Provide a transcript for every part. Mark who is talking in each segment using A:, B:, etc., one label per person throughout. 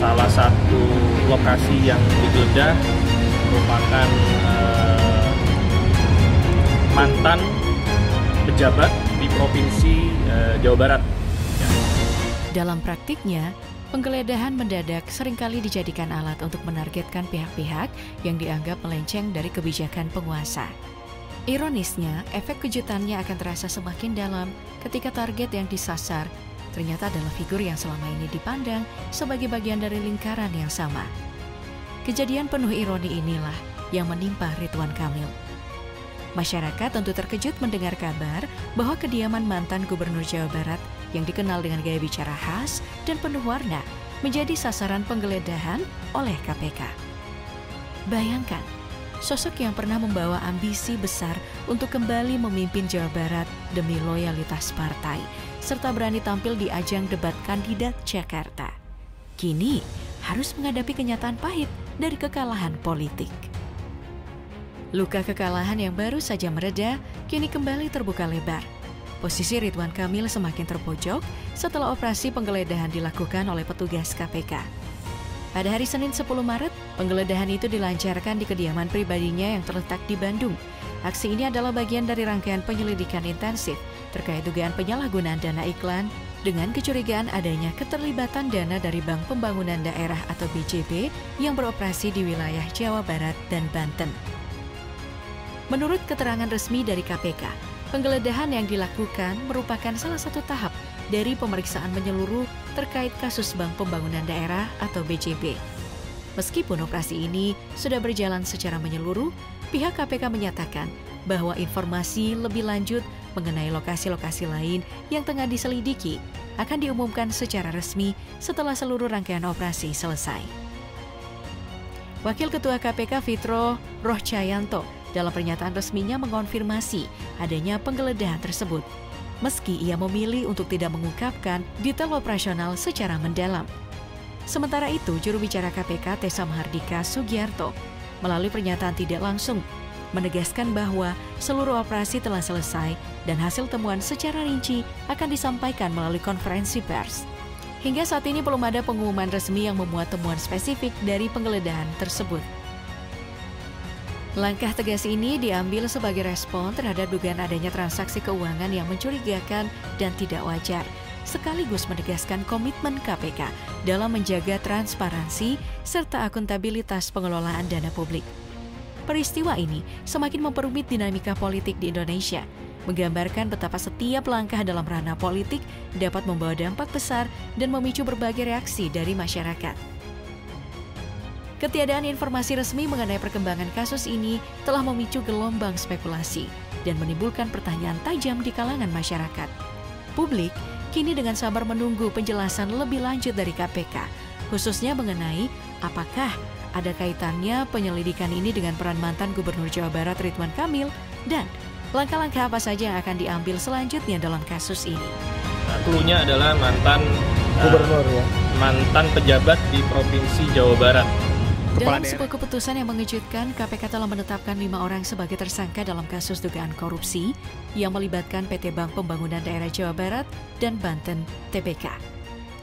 A: salah satu lokasi yang digeledah merupakan mantan pejabat di Provinsi Jawa Barat.
B: Dalam praktiknya, penggeledahan mendadak seringkali dijadikan alat untuk menargetkan pihak-pihak yang dianggap melenceng dari kebijakan penguasa. Ironisnya, efek kejutannya akan terasa semakin dalam ketika target yang disasar ternyata adalah figur yang selama ini dipandang sebagai bagian dari lingkaran yang sama. Kejadian penuh ironi inilah yang menimpa Ridwan Kamil. Masyarakat tentu terkejut mendengar kabar bahwa kediaman mantan Gubernur Jawa Barat yang dikenal dengan gaya bicara khas dan penuh warna menjadi sasaran penggeledahan oleh KPK. Bayangkan, sosok yang pernah membawa ambisi besar untuk kembali memimpin Jawa Barat demi loyalitas partai, serta berani tampil di ajang debat kandidat Jakarta. Kini harus menghadapi kenyataan pahit dari kekalahan politik. Luka kekalahan yang baru saja mereda, kini kembali terbuka lebar. Posisi Ridwan Kamil semakin terpojok setelah operasi penggeledahan dilakukan oleh petugas KPK. Pada hari Senin 10 Maret, penggeledahan itu dilancarkan di kediaman pribadinya yang terletak di Bandung. Aksi ini adalah bagian dari rangkaian penyelidikan intensif terkait dugaan penyalahgunaan dana iklan dengan kecurigaan adanya keterlibatan dana dari Bank Pembangunan Daerah atau BJB yang beroperasi di wilayah Jawa Barat dan Banten. Menurut keterangan resmi dari KPK, penggeledahan yang dilakukan merupakan salah satu tahap dari pemeriksaan menyeluruh terkait kasus Bank Pembangunan Daerah atau BJB. Meskipun operasi ini sudah berjalan secara menyeluruh, pihak KPK menyatakan bahwa informasi lebih lanjut mengenai lokasi-lokasi lain yang tengah diselidiki akan diumumkan secara resmi setelah seluruh rangkaian operasi selesai. Wakil Ketua KPK Fitro Rohcayanto dalam pernyataan resminya mengonfirmasi adanya penggeledahan tersebut, meski ia memilih untuk tidak mengungkapkan detail operasional secara mendalam. Sementara itu, juru bicara KPK Tessa Mahardika Sugiarto melalui pernyataan tidak langsung menegaskan bahwa seluruh operasi telah selesai dan hasil temuan secara rinci akan disampaikan melalui konferensi pers. Hingga saat ini belum ada pengumuman resmi yang memuat temuan spesifik dari penggeledahan tersebut. Langkah tegas ini diambil sebagai respon terhadap dugaan adanya transaksi keuangan yang mencurigakan dan tidak wajar, sekaligus menegaskan komitmen KPK dalam menjaga transparansi serta akuntabilitas pengelolaan dana publik. Peristiwa ini semakin memperumit dinamika politik di Indonesia, menggambarkan betapa setiap langkah dalam ranah politik dapat membawa dampak besar dan memicu berbagai reaksi dari masyarakat. Ketiadaan informasi resmi mengenai perkembangan kasus ini telah memicu gelombang spekulasi dan menimbulkan pertanyaan tajam di kalangan masyarakat. Publik kini dengan sabar menunggu penjelasan lebih lanjut dari KPK, khususnya mengenai apakah ada kaitannya penyelidikan ini dengan peran mantan Gubernur Jawa Barat Ridwan Kamil dan langkah-langkah apa saja yang akan diambil selanjutnya dalam kasus ini.
A: Cluenya adalah mantan
C: Gubernur
A: mantan pejabat di Provinsi Jawa Barat.
B: Dalam sebuah keputusan yang mengejutkan, KPK telah menetapkan 5 orang sebagai tersangka dalam kasus dugaan korupsi yang melibatkan PT Bank Pembangunan Daerah Jawa Barat dan Banten (TBK).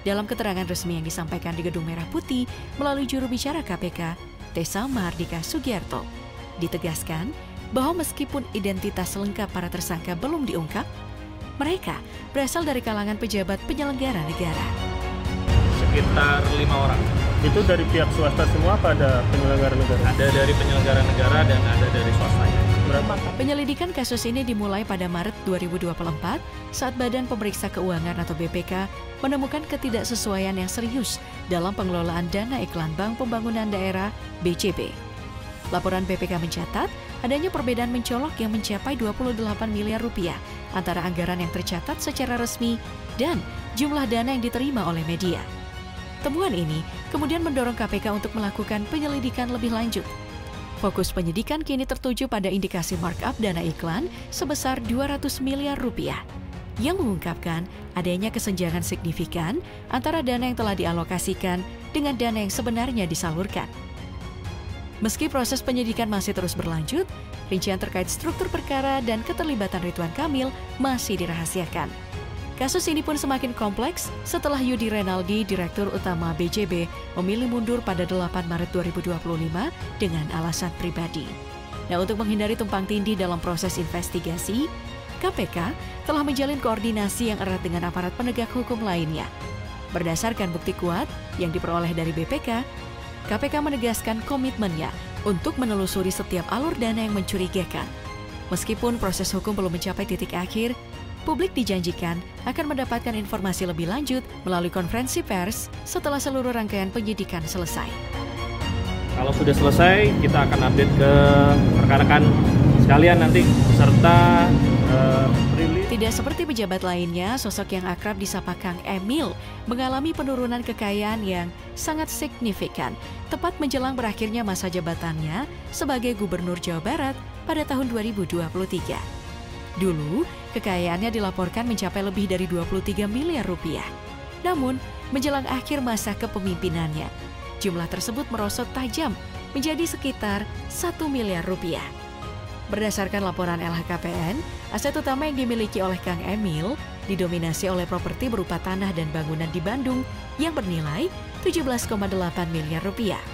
B: Dalam keterangan resmi yang disampaikan di Gedung Merah Putih melalui juru bicara KPK, Tessa Mahardika Sugiarto, ditegaskan bahwa meskipun identitas lengkap para tersangka belum diungkap, mereka berasal dari kalangan pejabat penyelenggara negara.
A: Sekitar 5 orang.
C: Itu dari pihak swasta semua apa ada penyelenggara negara?
A: Ada dari penyelenggara negara dan ada dari swastanya.
C: Berapa?
B: Penyelidikan kasus ini dimulai pada Maret 2024 saat Badan Pemeriksa Keuangan atau BPK menemukan ketidaksesuaian yang serius dalam pengelolaan dana iklan Bank Pembangunan Daerah (BJB). Laporan BPK mencatat adanya perbedaan mencolok yang mencapai 28 miliar rupiah antara anggaran yang tercatat secara resmi dan jumlah dana yang diterima oleh media. Temuan ini kemudian mendorong KPK untuk melakukan penyelidikan lebih lanjut. Fokus penyidikan kini tertuju pada indikasi markup dana iklan sebesar 200 miliar rupiah, yang mengungkapkan adanya kesenjangan signifikan antara dana yang telah dialokasikan dengan dana yang sebenarnya disalurkan. Meski proses penyidikan masih terus berlanjut, rincian terkait struktur perkara dan keterlibatan Ridwan Kamil masih dirahasiakan. Kasus ini pun semakin kompleks setelah Yudi Renaldi, Direktur Utama BJB, memilih mundur pada 8 Maret 2025 dengan alasan pribadi. Nah, untuk menghindari tumpang tindih dalam proses investigasi, KPK telah menjalin koordinasi yang erat dengan aparat penegak hukum lainnya. Berdasarkan bukti kuat yang diperoleh dari BPK, KPK menegaskan komitmennya untuk menelusuri setiap alur dana yang mencurigakan. Meskipun proses hukum belum mencapai titik akhir, publik dijanjikan akan mendapatkan informasi lebih lanjut melalui konferensi pers setelah seluruh rangkaian penyidikan selesai.
A: Kalau sudah selesai, kita akan update ke rekan-rekan sekalian nanti beserta rilis.
B: Tidak seperti pejabat lainnya, sosok yang akrab disapa Kang Emil mengalami penurunan kekayaan yang sangat signifikan tepat menjelang berakhirnya masa jabatannya sebagai Gubernur Jawa Barat pada tahun 2023. Dulu, kekayaannya dilaporkan mencapai lebih dari 23 miliar rupiah. Namun, menjelang akhir masa kepemimpinannya, jumlah tersebut merosot tajam menjadi sekitar 1 miliar rupiah. Berdasarkan laporan LHKPN, aset utama yang dimiliki oleh Kang Emil didominasi oleh properti berupa tanah dan bangunan di Bandung yang bernilai 17,8 miliar rupiah.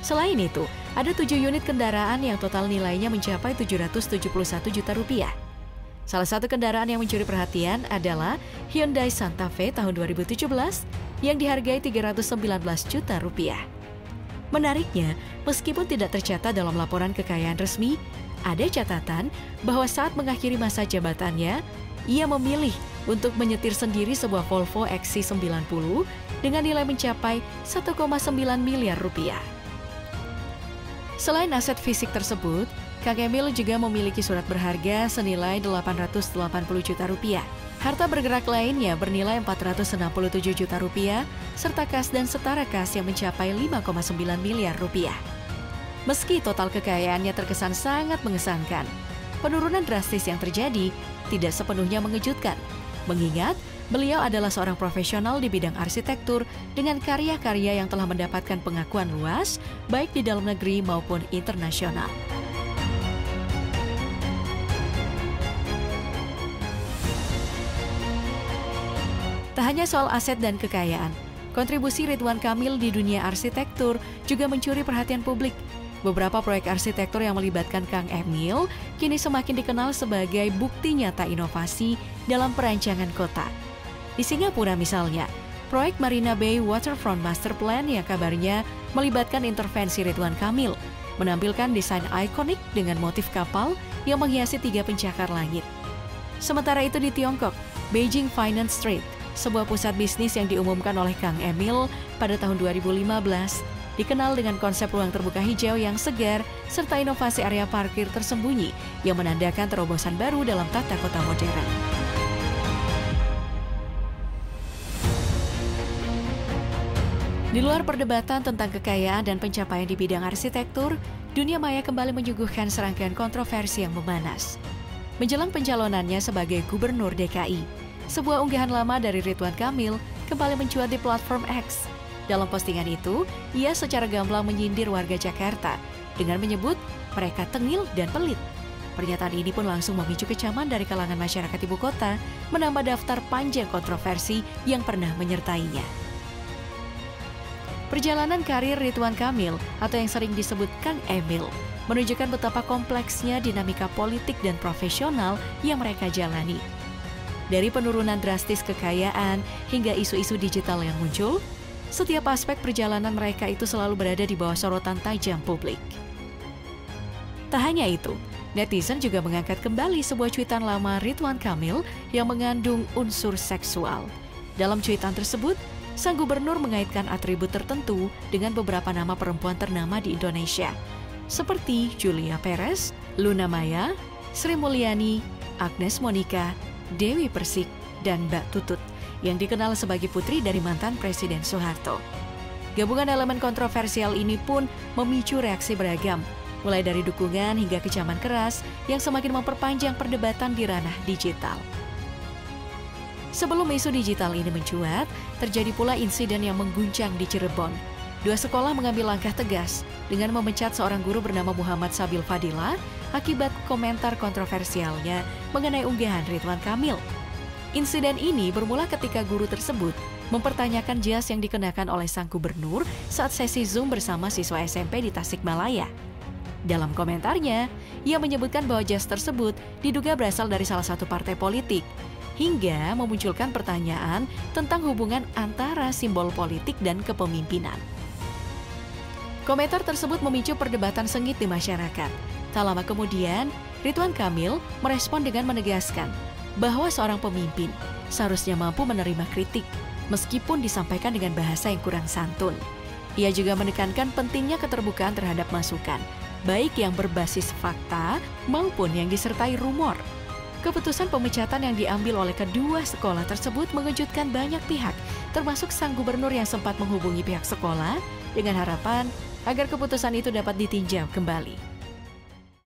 B: Selain itu, ada 7 unit kendaraan yang total nilainya mencapai 771 juta rupiah. Salah satu kendaraan yang mencuri perhatian adalah Hyundai Santa Fe tahun 2017 yang dihargai 319 juta rupiah. Menariknya, meskipun tidak tercatat dalam laporan kekayaan resmi, ada catatan bahwa saat mengakhiri masa jabatannya, ia memilih untuk menyetir sendiri sebuah Volvo XC90 dengan nilai mencapai 1,9 miliar rupiah. Selain aset fisik tersebut, Kang Emil juga memiliki surat berharga senilai 880 juta rupiah. Harta bergerak lainnya bernilai 467 juta rupiah, serta kas dan setara kas yang mencapai 5,9 miliar rupiah. Meski total kekayaannya terkesan sangat mengesankan, penurunan drastis yang terjadi tidak sepenuhnya mengejutkan, mengingat beliau adalah seorang profesional di bidang arsitektur dengan karya-karya yang telah mendapatkan pengakuan luas, baik di dalam negeri maupun internasional. Tak hanya soal aset dan kekayaan, kontribusi Ridwan Kamil di dunia arsitektur juga mencuri perhatian publik. Beberapa proyek arsitektur yang melibatkan Kang Emil kini semakin dikenal sebagai bukti nyata inovasi dalam perancangan kota. Di Singapura misalnya, proyek Marina Bay Waterfront Master Plan yang kabarnya melibatkan intervensi Ridwan Kamil, menampilkan desain ikonik dengan motif kapal yang menghiasi 3 pencakar langit. Sementara itu di Tiongkok, Beijing Finance Street, sebuah pusat bisnis yang diumumkan oleh Kang Emil pada tahun 2015, dikenal dengan konsep ruang terbuka hijau yang segar serta inovasi area parkir tersembunyi yang menandakan terobosan baru dalam tata kota modern. Di luar perdebatan tentang kekayaan dan pencapaian di bidang arsitektur, dunia maya kembali menyuguhkan serangkaian kontroversi yang memanas. Menjelang pencalonannya sebagai Gubernur DKI, sebuah unggahan lama dari Ridwan Kamil kembali mencuat di platform X. Dalam postingan itu, ia secara gamblang menyindir warga Jakarta dengan menyebut mereka tengil dan pelit. Pernyataan ini pun langsung memicu kecaman dari kalangan masyarakat ibu kota, menambah daftar panjang kontroversi yang pernah menyertainya. Perjalanan karir Ridwan Kamil atau yang sering disebut Kang Emil menunjukkan betapa kompleksnya dinamika politik dan profesional yang mereka jalani. Dari penurunan drastis kekayaan hingga isu-isu digital yang muncul, setiap aspek perjalanan mereka itu selalu berada di bawah sorotan tajam publik. Tak hanya itu, netizen juga mengangkat kembali sebuah cuitan lama Ridwan Kamil yang mengandung unsur seksual. Dalam cuitan tersebut, sang gubernur mengaitkan atribut tertentu dengan beberapa nama perempuan ternama di Indonesia, seperti Julia Perez, Luna Maya, Sri Mulyani, Agnes Monica, Dewi Persik, dan Mbak Tutut, yang dikenal sebagai putri dari mantan Presiden Soeharto. Gabungan elemen kontroversial ini pun memicu reaksi beragam, mulai dari dukungan hingga kecaman keras yang semakin memperpanjang perdebatan di ranah digital. Sebelum isu digital ini mencuat, terjadi pula insiden yang mengguncang di Cirebon. 2 sekolah mengambil langkah tegas dengan memecat seorang guru bernama Muhammad Sabil Fadila akibat komentar kontroversialnya mengenai unggahan Ridwan Kamil. Insiden ini bermula ketika guru tersebut mempertanyakan jas yang dikenakan oleh sang gubernur saat sesi Zoom bersama siswa SMP di Tasikmalaya. Dalam komentarnya, ia menyebutkan bahwa jas tersebut diduga berasal dari salah satu partai politik, hingga memunculkan pertanyaan tentang hubungan antara simbol politik dan kepemimpinan. Komentar tersebut memicu perdebatan sengit di masyarakat. Tak lama kemudian, Ridwan Kamil merespon dengan menegaskan bahwa seorang pemimpin seharusnya mampu menerima kritik, meskipun disampaikan dengan bahasa yang kurang santun. Ia juga menekankan pentingnya keterbukaan terhadap masukan, baik yang berbasis fakta maupun yang disertai rumor. Keputusan pemecatan yang diambil oleh kedua sekolah tersebut mengejutkan banyak pihak, termasuk sang gubernur yang sempat menghubungi pihak sekolah dengan harapan agar keputusan itu dapat ditinjau kembali.